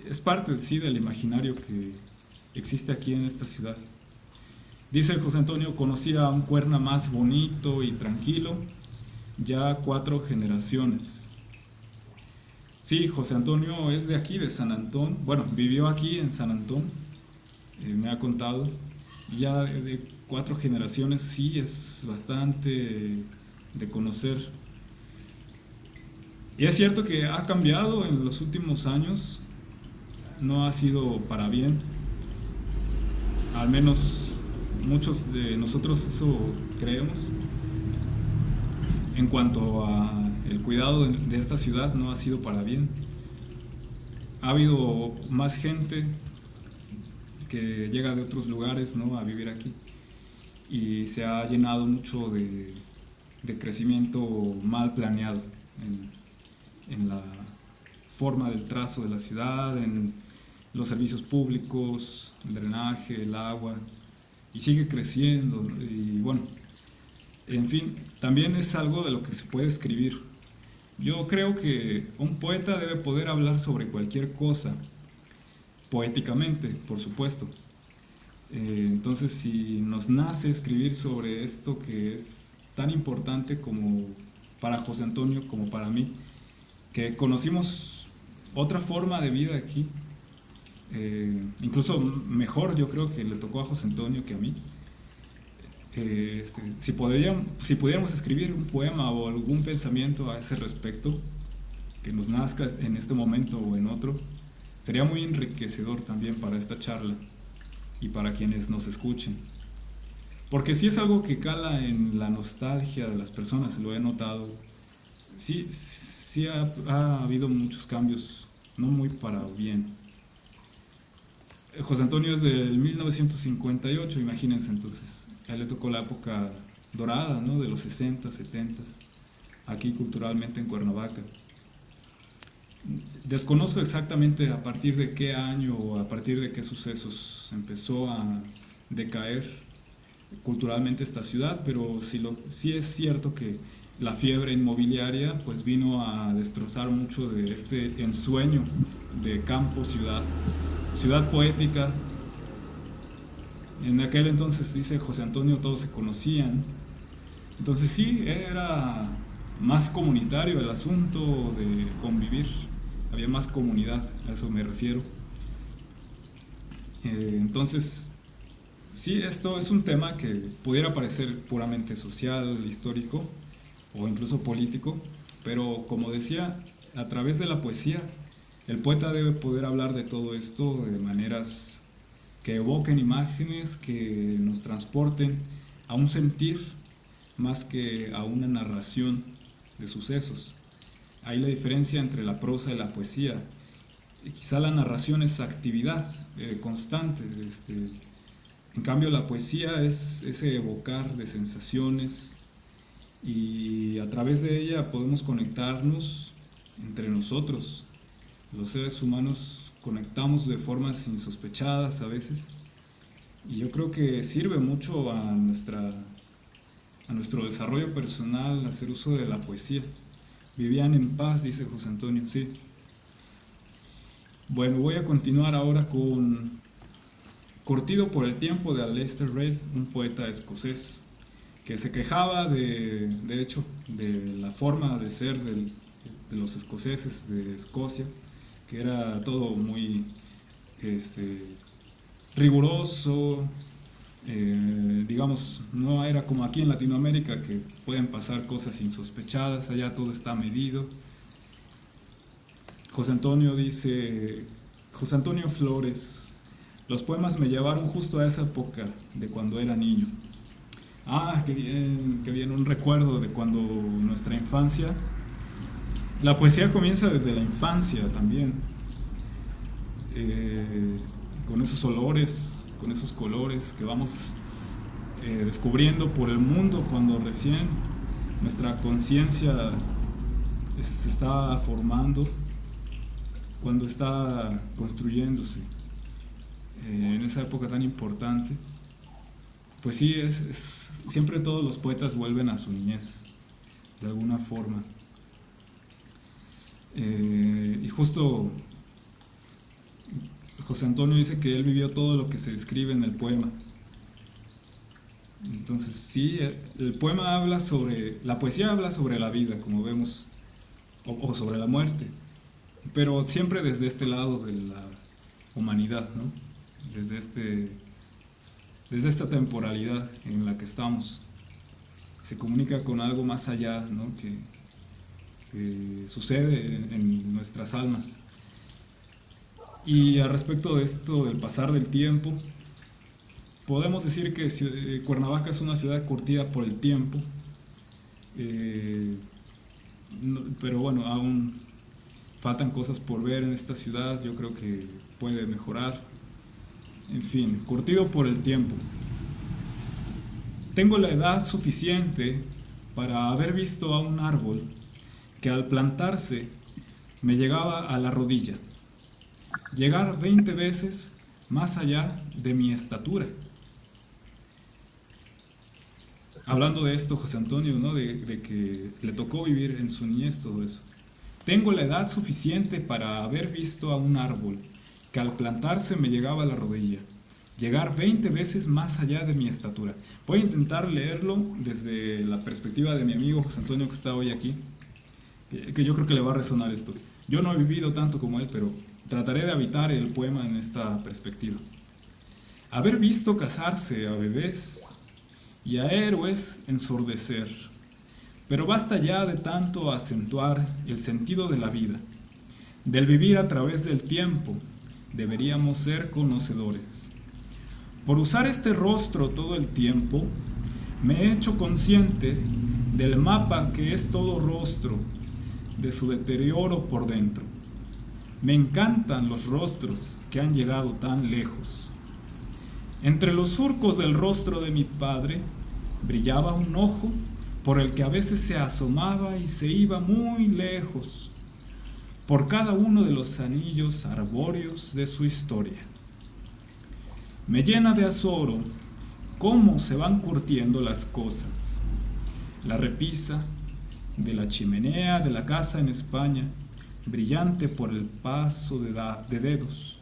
Es parte, sí, del imaginario que existe aquí en esta ciudad. Dice José Antonio, conocí a un Cuerna más bonito y tranquilo, ya 4 generaciones. Sí, José Antonio es de aquí, de San Antón. Bueno, vivió aquí en San Antón, me ha contado. Ya de 4 generaciones, sí, es bastante de conocer. Y es cierto que ha cambiado en los últimos años, no ha sido para bien. Al menos muchos de nosotros eso creemos. En cuanto a el cuidado de esta ciudad, no ha sido para bien. Ha habido más gente que llega de otros lugares, ¿no?, a vivir aquí, y se ha llenado mucho de crecimiento mal planeado en la forma del trazo de la ciudad, en los servicios públicos, el drenaje, el agua, y sigue creciendo, y bueno, en fin, también es algo de lo que se puede escribir. Yo creo que un poeta debe poder hablar sobre cualquier cosa, poéticamente, por supuesto. Entonces, si nos nace escribir sobre esto que es tan importante como para José Antonio, como para mí, que conocimos otra forma de vida aquí, incluso mejor yo creo que le tocó a José Antonio que a mí. si pudiéramos escribir un poema o algún pensamiento a ese respecto, que nos nazca en este momento o en otro, sería muy enriquecedor también para esta charla y para quienes nos escuchen. Porque sí es algo que cala en la nostalgia de las personas, lo he notado. Sí ha habido muchos cambios, no muy para bien. José Antonio es del 1958, imagínense entonces. A él le tocó la época dorada, ¿no? De los 60, 70, aquí culturalmente en Cuernavaca. Desconozco exactamente a partir de qué año o a partir de qué sucesos empezó a decaer culturalmente esta ciudad, pero sí es cierto que la fiebre inmobiliaria pues vino a destrozar mucho de este ensueño de campo, ciudad poética. En aquel entonces, dice José Antonio, todos se conocían. Entonces sí, era más comunitario el asunto de convivir. Había más comunidad, a eso me refiero. Entonces, sí, esto es un tema que pudiera parecer puramente social, histórico o incluso político, pero como decía, a través de la poesía, el poeta debe poder hablar de todo esto de maneras que evoquen imágenes, que nos transporten a un sentir más que a una narración de sucesos. Ahí la diferencia entre la prosa y la poesía. Quizá la narración es actividad constante. En cambio la poesía es ese evocar de sensaciones y a través de ella podemos conectarnos entre nosotros. Los seres humanos conectamos de formas insospechadas a veces y yo creo que sirve mucho a nuestro desarrollo personal hacer uso de la poesía. Vivían en paz, dice José Antonio, sí. Bueno, voy a continuar ahora con Curtido por el tiempo de Aleister Reid, un poeta escocés que se quejaba de hecho, de la forma de ser de los escoceses de Escocia, que era todo muy riguroso, digamos, no era como aquí en Latinoamérica que pueden pasar cosas insospechadas, allá todo está medido. José Antonio dice, José Antonio Flores, los poemas me llevaron justo a esa época de cuando era niño. Ah, qué bien, un recuerdo de cuando nuestra infancia. La poesía comienza desde la infancia también, con esos olores, con esos colores que vamos descubriendo por el mundo cuando recién nuestra conciencia se está formando, cuando está construyéndose, en esa época tan importante. Pues sí, siempre todos los poetas vuelven a su niñez, de alguna forma. Y justo José Antonio dice que él vivió todo lo que se describe en el poema. Entonces sí, la poesía habla sobre la vida, como vemos, o sobre la muerte, pero siempre desde este lado de la humanidad, ¿no? Desde esta temporalidad en la que estamos. Se comunica con algo más allá, ¿no? que sucede en nuestras almas. Y al respecto de esto del pasar del tiempo, podemos decir que Cuernavaca es una ciudad curtida por el tiempo, pero bueno, aún faltan cosas por ver en esta ciudad, yo creo que puede mejorar. En fin, curtido por el tiempo. Tengo la edad suficiente para haber visto a un árbol que al plantarse me llegaba a la rodilla, llegar 20 veces más allá de mi estatura. Hablando de esto, José Antonio, ¿no? De que le tocó vivir en su niñez todo eso. Tengo la edad suficiente para haber visto a un árbol que al plantarse me llegaba a la rodilla, llegar 20 veces más allá de mi estatura. Voy a intentar leerlo desde la perspectiva de mi amigo José Antonio que está hoy aquí, que yo creo que le va a resonar esto. Yo no he vivido tanto como él, pero trataré de habitar el poema en esta perspectiva. Haber visto casarse a bebés y a héroes ensordecer. Pero basta ya de tanto acentuar el sentido de la vida. Del vivir a través del tiempo, deberíamos ser conocedores. Por usar este rostro todo el tiempo, me he hecho consciente del mapa que es todo rostro, de su deterioro por dentro. Me encantan los rostros que han llegado tan lejos. Entre los surcos del rostro de mi padre brillaba un ojo por el que a veces se asomaba y se iba muy lejos, por cada uno de los anillos arbóreos de su historia. Me llena de azoro cómo se van curtiendo las cosas. La repisa de la chimenea de la casa en España, brillante por el paso de dedos.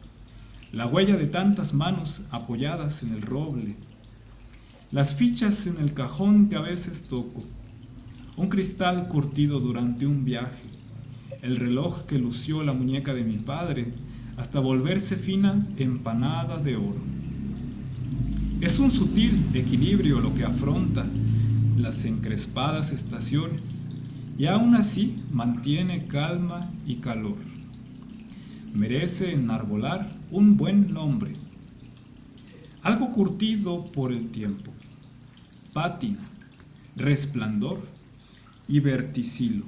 La huella de tantas manos apoyadas en el roble. Las fichas en el cajón que a veces toco. Un cristal curtido durante un viaje. El reloj que lució la muñeca de mi padre hasta volverse fina empanada de oro. Es un sutil equilibrio lo que afronta las encrespadas estaciones y aún así mantiene calma y calor. Merece enarbolar un buen nombre. Algo curtido por el tiempo. Pátina, resplandor y verticilo.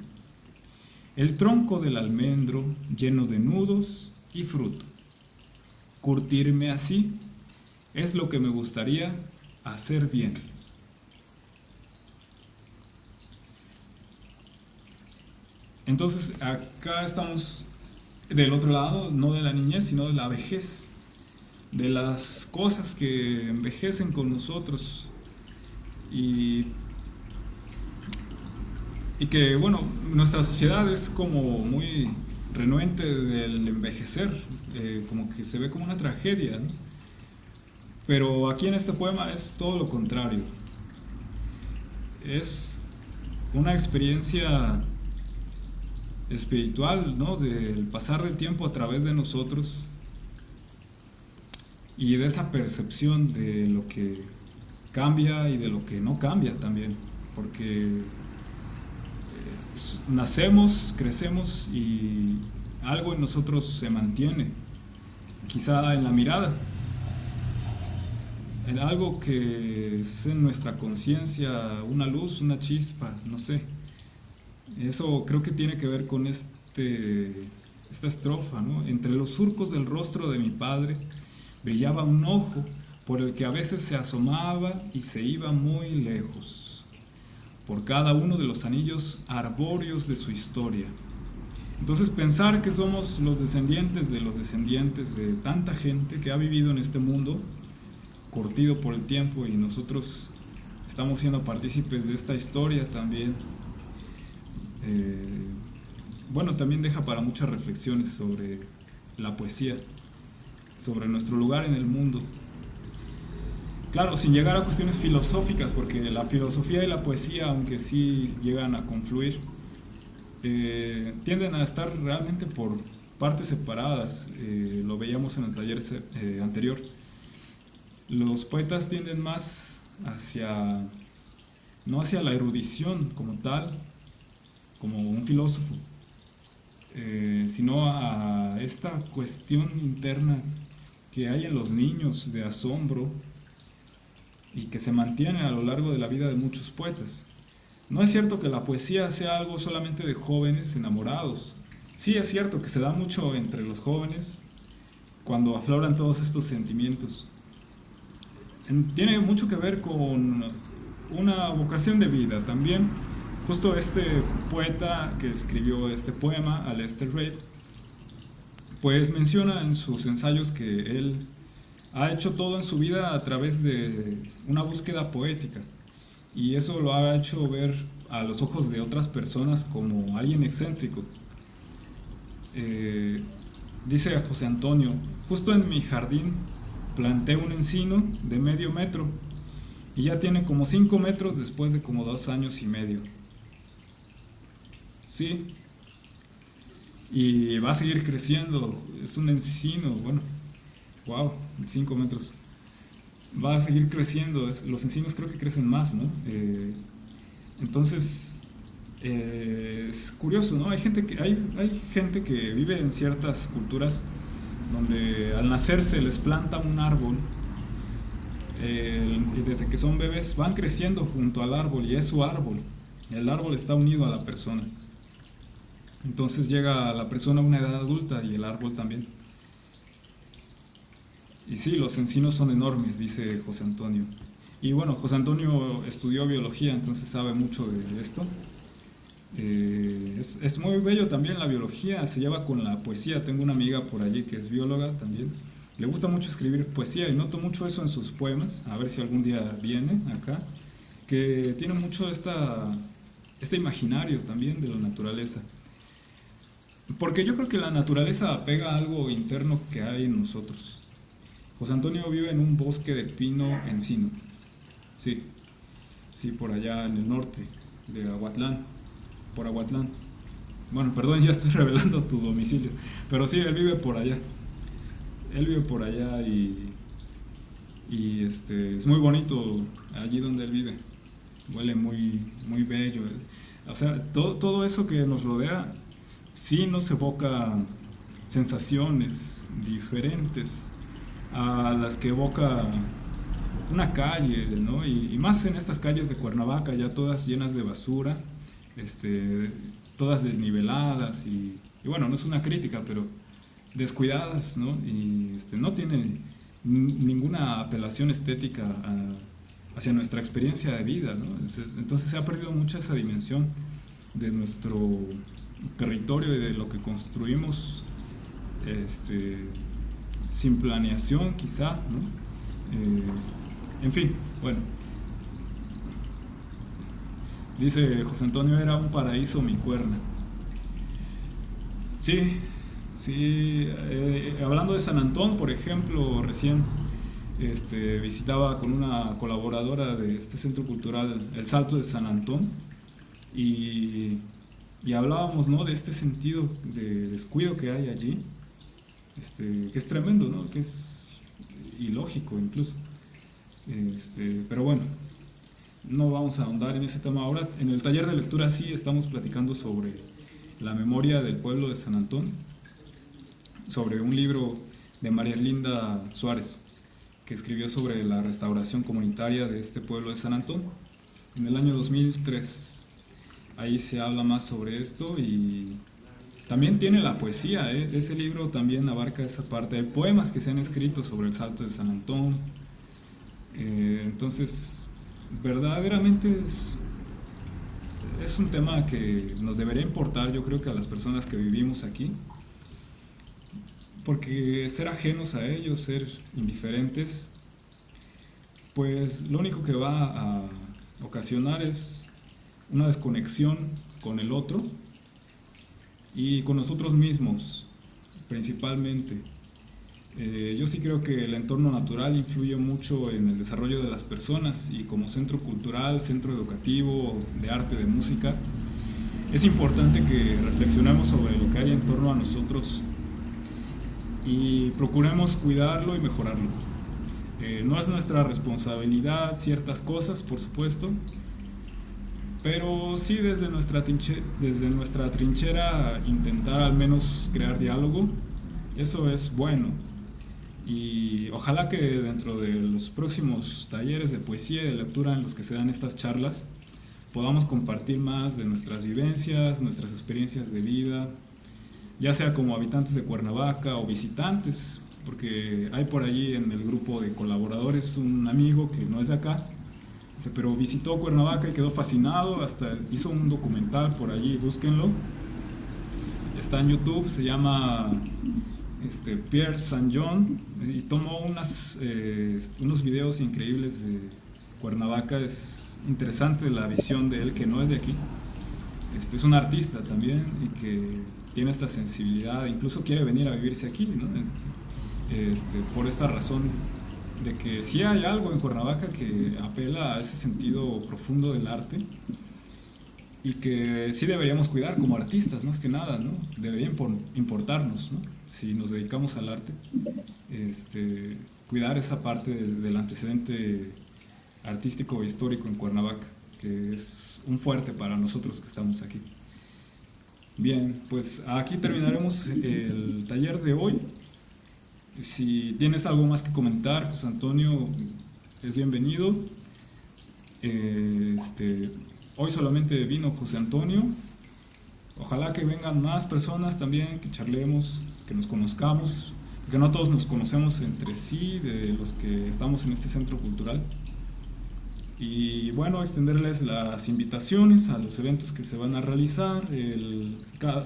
El tronco del almendro lleno de nudos y fruto. Curtirme así es lo que me gustaría hacer bien. Entonces acá estamos del otro lado, no de la niñez, sino de la vejez, de las cosas que envejecen con nosotros y que, bueno, nuestra sociedad es como muy renuente del envejecer, como que se ve como una tragedia, ¿no? Pero aquí en este poema es todo lo contrario. Es una experiencia espiritual, ¿no? Del pasar del tiempo a través de nosotros y de esa percepción de lo que cambia y de lo que no cambia también, porque nacemos, crecemos y algo en nosotros se mantiene, quizá en la mirada, en algo que es en nuestra conciencia, una luz, una chispa, no sé. Eso creo que tiene que ver con esta estrofa, ¿no? Entre los surcos del rostro de mi padre brillaba un ojo por el que a veces se asomaba y se iba muy lejos, por cada uno de los anillos arbóreos de su historia. Entonces pensar que somos los descendientes de tanta gente que ha vivido en este mundo, curtido por el tiempo, y nosotros estamos siendo partícipes de esta historia también. Bueno, también deja para muchas reflexiones sobre la poesía, sobre nuestro lugar en el mundo. Claro, sin llegar a cuestiones filosóficas, porque la filosofía y la poesía, aunque sí llegan a confluir, tienden a estar realmente por partes separadas. Lo veíamos en el taller anterior. Los poetas tienden más no hacia la erudición como tal, como un filósofo, sino a esta cuestión interna que hay en los niños de asombro y que se mantiene a lo largo de la vida de muchos poetas. No es cierto que la poesía sea algo solamente de jóvenes enamorados. Sí es cierto que se da mucho entre los jóvenes cuando afloran todos estos sentimientos. Tiene mucho que ver con una vocación de vida también. Justo este poeta que escribió este poema, Aleister Reid, pues menciona en sus ensayos que él ha hecho todo en su vida a través de una búsqueda poética, y eso lo ha hecho ver a los ojos de otras personas como alguien excéntrico. Dice José Antonio: justo en mi jardín planté un encino de medio metro y ya tiene como 5 metros después de como 2 años y medio. Sí, y va a seguir creciendo. Es un encino, bueno, wow, 5 metros. va a seguir creciendo. Los encinos creo que crecen más, ¿no? Entonces, es curioso, ¿no? Hay gente que vive en ciertas culturas donde al nacer se les planta un árbol, y desde que son bebés van creciendo junto al árbol y es su árbol. El árbol está unido a la persona. Entonces llega la persona a una edad adulta y el árbol también. Y sí, los encinos son enormes, dice José Antonio. Y bueno, José Antonio estudió biología, entonces sabe mucho de esto. Es muy bello también la biología, se lleva con la poesía. Tengo una amiga por allí que es bióloga también. Le gusta mucho escribir poesía y noto mucho eso en sus poemas. A ver si algún día viene acá. Que tiene mucho este imaginario también de la naturaleza. Porque yo creo que la naturaleza apega a algo interno que hay en nosotros. José Antonio vive en un bosque de pino encino. Sí, sí, por allá en el norte de Aguatlán, por Aguatlán. Bueno, perdón, ya estoy revelando tu domicilio, pero sí, él vive por allá. Él vive por allá y es muy bonito allí donde él vive. Huele muy, muy bello. O sea, todo eso que nos rodea sí nos evoca sensaciones diferentes a las que evoca una calle, ¿no? Y más en estas calles de Cuernavaca, ya todas llenas de basura, este, todas desniveladas y bueno, no es una crítica, pero descuidadas, ¿no? Y no tiene ninguna apelación estética hacia nuestra experiencia de vida, ¿no? Entonces se ha perdido mucha esa dimensión de nuestro territorio y de lo que construimos, sin planeación quizá, ¿no? En fin, bueno, dice José Antonio, era un paraíso mi Cuerna. Sí, sí, hablando de San Antón, por ejemplo, recién visitaba con una colaboradora de este centro cultural El Salto de San Antón y, y hablábamos, ¿no?, de este sentido de descuido que hay allí, que es tremendo, ¿no?, que es ilógico incluso. Pero bueno, no vamos a ahondar en ese tema ahora. En el taller de lectura sí estamos platicando sobre la memoria del pueblo de San Antón, sobre un libro de María Linda Suárez, que escribió sobre la restauración comunitaria de este pueblo de San Antón en el año 2003. Ahí se habla más sobre esto y también tiene la poesía, ¿eh? Ese libro también abarca esa parte. Hay poemas que se han escrito sobre el Salto de San Antón. Entonces, verdaderamente es un tema que nos debería importar, yo creo que a las personas que vivimos aquí, porque ser ajenos a ellos, ser indiferentes, pues lo único que va a ocasionar es una desconexión con el otro y con nosotros mismos, principalmente. Yo sí creo que el entorno natural influye mucho en el desarrollo de las personas y como centro cultural, centro educativo, de arte, de música, es importante que reflexionemos sobre lo que hay en torno a nosotros y procuremos cuidarlo y mejorarlo. No es nuestra responsabilidad ciertas cosas, por supuesto, pero sí desde nuestra trinchera intentar al menos crear diálogo, eso es bueno. Y ojalá que dentro de los próximos talleres de poesía y de lectura en los que se dan estas charlas podamos compartir más de nuestras vivencias, nuestras experiencias de vida, ya sea como habitantes de Cuernavaca o visitantes, porque hay por allí en el grupo de colaboradores un amigo que no es de acá, pero visitó Cuernavaca y quedó fascinado, hasta hizo un documental por allí, búsquenlo, está en YouTube, se llama Pierre Saint-John y tomó unos videos increíbles de Cuernavaca. Es interesante la visión de él, que no es de aquí. Es un artista también y que tiene esta sensibilidad, incluso quiere venir a vivirse aquí, ¿no? Por esta razón de que sí hay algo en Cuernavaca que apela a ese sentido profundo del arte y que sí deberíamos cuidar como artistas, más que nada, ¿no? Debería importarnos, ¿no? Si nos dedicamos al arte, cuidar esa parte del antecedente artístico e histórico en Cuernavaca, que es un fuerte para nosotros que estamos aquí. Bien, pues aquí terminaremos el taller de hoy. Si tienes algo más que comentar, José Antonio, es bienvenido. Hoy solamente vino José Antonio. Ojalá que vengan más personas también, que charlemos, que nos conozcamos, porque no todos nos conocemos entre sí, de los que estamos en este centro cultural. Y bueno, extenderles las invitaciones a los eventos que se van a realizar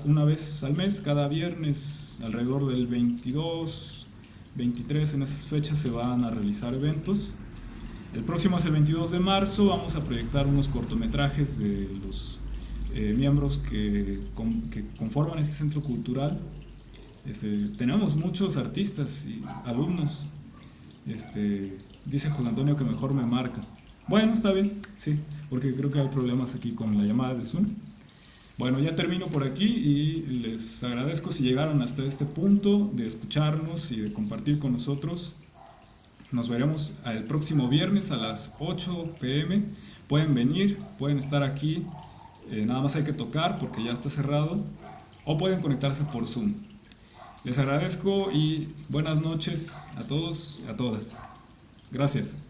una vez al mes, cada viernes, alrededor del 22, 23, en esas fechas se van a realizar eventos. El próximo es el 22 de marzo, vamos a proyectar unos cortometrajes de los miembros que conforman este centro cultural. Tenemos muchos artistas y alumnos. Dice José Antonio que mejor me marca. Bueno, está bien, sí, porque creo que hay problemas aquí con la llamada de Zoom. Bueno, ya termino por aquí y les agradezco si llegaron hasta este punto de escucharnos y de compartir con nosotros. Nos veremos el próximo viernes a las 8 p.m. Pueden venir, pueden estar aquí, nada más hay que tocar porque ya está cerrado, o pueden conectarse por Zoom. Les agradezco y buenas noches a todos y a todas. Gracias.